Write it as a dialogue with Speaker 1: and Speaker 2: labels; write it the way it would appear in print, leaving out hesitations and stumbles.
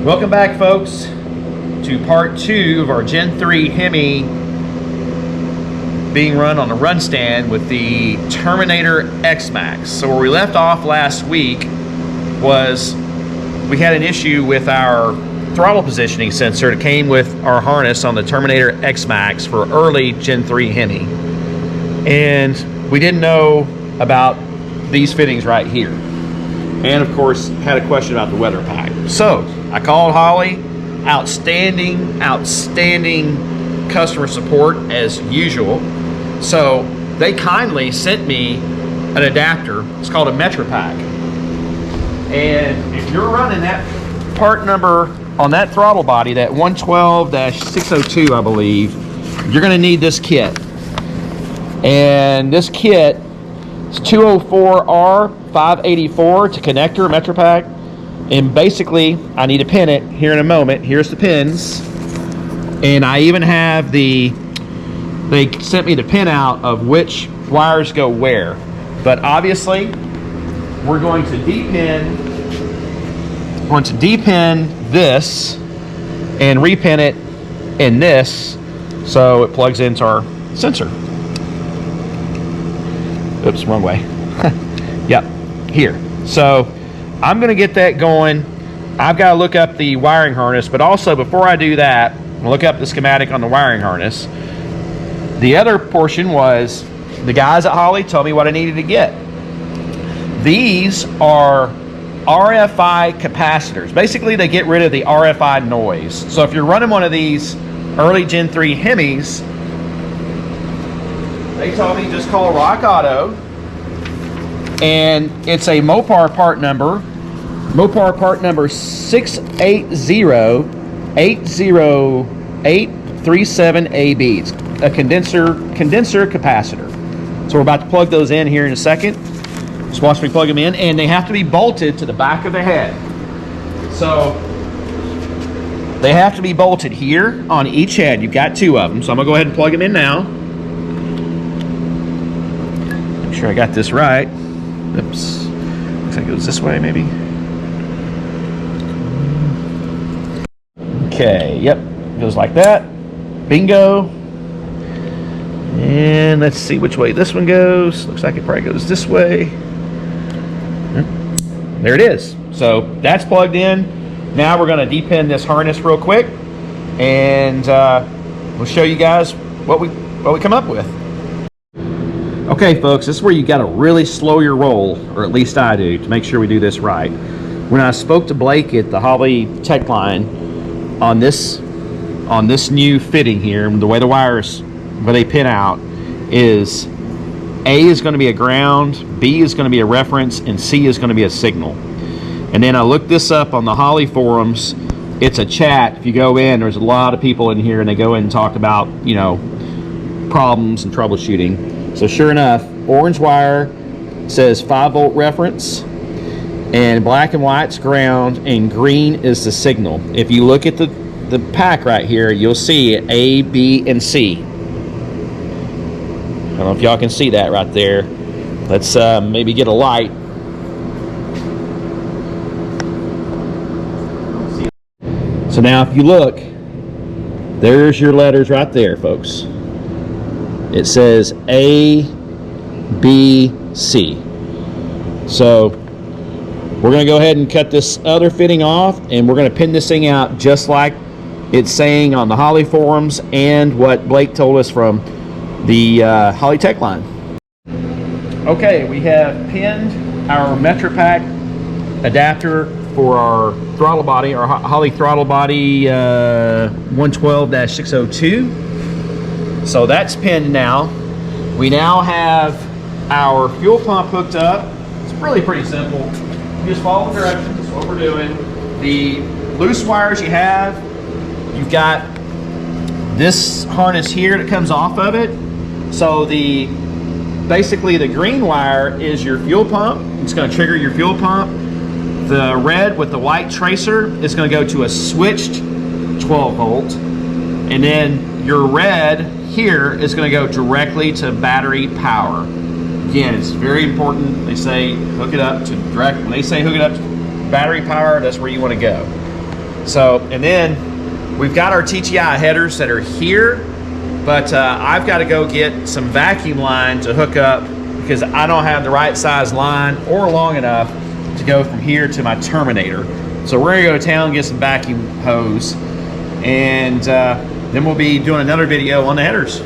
Speaker 1: Welcome back, folks, to part 2 of our Gen 3 Hemi being run on a run stand with the Terminator XMAX. So where we left off last week was we had an issue with our throttle positioning sensor that came with our harness on the Terminator XMAX for early Gen 3 Hemi. And we didn't know about these fittings right here. And of course, had a question about the weather pack. So I called Holley. Outstanding customer support as usual. So they kindly sent me an adapter. It's called a Metro Pack. And if you're running that part number on that throttle body, that 112-602, I believe, you're going to need this kit. And this kit is 204R584 to connector Metro Pack. And basically, I need to pin it here in a moment. Here's the pins. And I even have they sent me the pin out of which wires go where. But obviously, we're going to depin this and repin it in this so it plugs into our sensor. Oops, wrong way. Yep, here. So I'm going to get that going. I've got to look up the wiring harness, but also before I do that, I'll look up the schematic on the wiring harness. The other portion was the guys at Holley told me what I needed to get. These are RFI capacitors. Basically, they get rid of the RFI noise. So if you're running one of these early Gen 3 Hemis, they told me just call Rock Auto, and it's a Mopar part number 68080837AB. It's a condenser capacitor. So we're about to plug those in here in a second. Just watch me plug them in, and they have to be bolted to the back of the head. So they have to be bolted here on each head. You've got 2 of them. So I'm gonna go ahead and plug them in now. Make sure I got this right. Oops. Looks like it goes this way, maybe. Okay, yep, goes like that. Bingo. And let's see which way this one goes. Looks like it probably goes this way. There it is. So that's plugged in. Now we're going to depin this harness real quick, and we'll show you guys what we come up with. Okay, folks, this is where you got to really slow your roll, or at least I do, to make sure we do this right. When I spoke to Blake at the Holley Tech Line on this new fitting here, the way the wires, where they pin out, is A is going to be a ground, B is going to be a reference, and C is going to be a signal. And then I looked this up on the Holley forums. It's a chat. If you go in, there's a lot of people in here, and they go in and talk about, you know, problems and troubleshooting. So sure enough, orange wire says 5-volt reference, and black and white's ground, and green is the signal. If you look at the pack right here, you'll see A, B, and C. I don't know if y'all can see that right there. Let's maybe get a light. So now if you look, there's your letters right there, folks. It says A, B, C. So we're going to go ahead and cut this other fitting off, and we're going to pin this thing out just like it's saying on the Holley forums and what Blake told us from the Holley Tech Line. Okay, we have pinned our Metro Pack adapter for our throttle body, our Holley throttle body 112-602. So that's pinned now. We now have our fuel pump hooked up. It's really pretty simple. You just follow the directions. That's what we're doing. The loose wires you've got this harness here that comes off of it. So basically the green wire is your fuel pump. It's going to trigger your fuel pump. The red with the white tracer is going to go to a switched 12 volt. And then your red here is going to go directly to battery power. Again, it's very important. They say hook it up to direct. When they say hook it up to battery power, that's where you want to go. So, and then we've got our TTI headers that are here, but I've got to go get some vacuum line to hook up because I don't have the right size line or long enough to go from here to my Terminator. So we're gonna go to town and get some vacuum hose, and then we'll be doing another video on the headers.